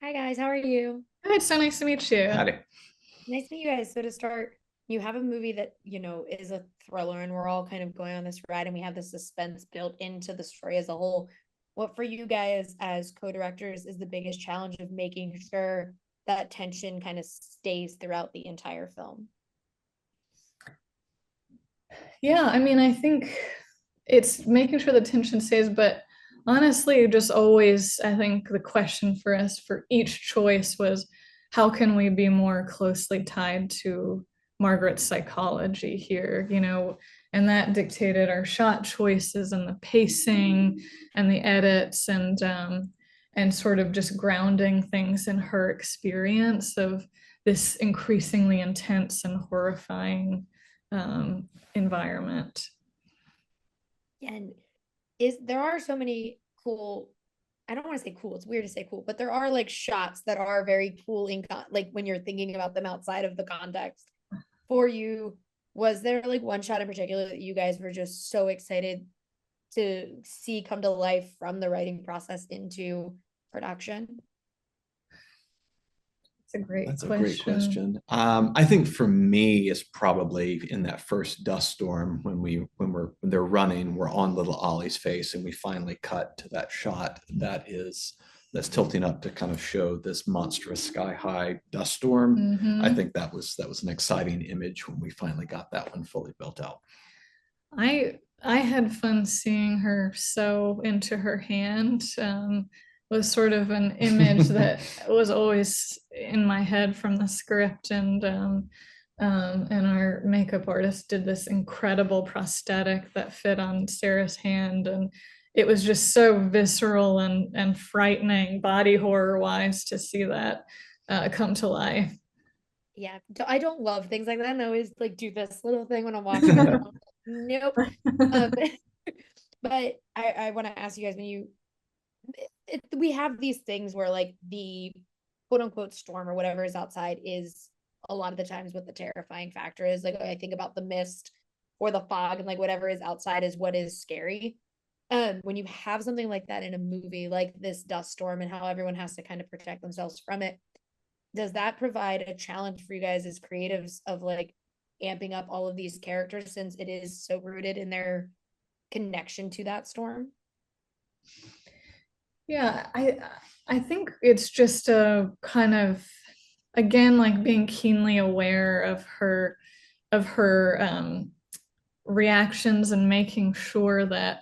Hi guys, how are you? Hi, it's so nice to meet you. Howdy. Nice to meet you guys. So to start, you have a movie that, is a thriller and we're all kind of going on this ride and we have the suspense built into the story as a whole. What for you guys as co-directors is the biggest challenge of making sure that tension kind of stays throughout the entire film? Yeah, I mean, I think it's making sure the tension stays, but honestly, just always, I think the question for us for each choice was how can we be more closely tied to Margaret's psychology here, and that dictated our shot choices and the pacing and the edits and sort of just grounding things in her experience of this increasingly intense and horrifying environment. And is there are so many cool, I don't want to say cool, it's weird to say cool, but there are like shots that are very cool like when you're thinking about them outside of the context. For you, was there like one shot in particular that you guys were just so excited to see come to life from the writing process into production? It's a great That's a great question. question. I think for me, it's probably in that first dust storm when they're running, we're on little Ollie's face, and we finally cut to that shot that's tilting up to kind of show this monstrous sky high dust storm. I Hmm. think that was an exciting image when we finally got that one fully built out. I had fun seeing her sew into her hand. Was sort of an image that was always in my head from the script, and our makeup artist did this incredible prosthetic that fit on Sarah's hand, and it was just so visceral and frightening, body horror wise, to see that come to life. Yeah, I don't love things like that. And I always like do this little thing when I'm watching them. And I'm like, nope. Um, but I want to ask you guys when we have these things where like the quote unquote storm or whatever is outside is a lot of the times what the terrifying factor is. Like I think about the mist or the fog and like whatever is outside is what is scary. When you have something like that in a movie like this dust storm and how everyone has to kind of protect themselves from it, does that provide a challenge for you guys as creatives of like amping up all of these characters since it is so rooted in their connection to that storm? Yeah, I think it's just a kind of, again, like being keenly aware of her reactions and making sure that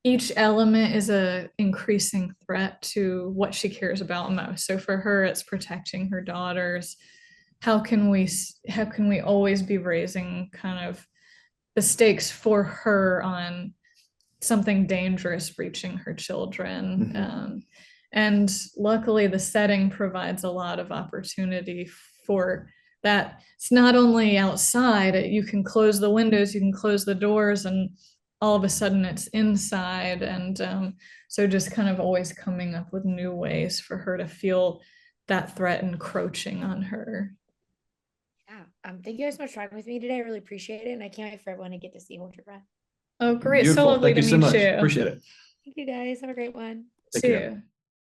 each element is a increasing threat to what she cares about most. So for her, it's protecting her daughters. How can we always be raising kind of the stakes for her on something dangerous reaching her children. And luckily, the setting provides a lot of opportunity for that. It's not only outside, you can close the windows, you can close the doors, and all of a sudden it's inside. And so just kind of always coming up with new ways for her to feel that threat encroaching on her. Yeah. Thank you guys so much for talking with me today. I really appreciate it. And I can't wait for everyone to get to see Hold Your Breath. Oh, great. So Beautiful. lovely Thank to you so meet much. you. Appreciate it. Thank you guys. Have a great one. Take See care. you.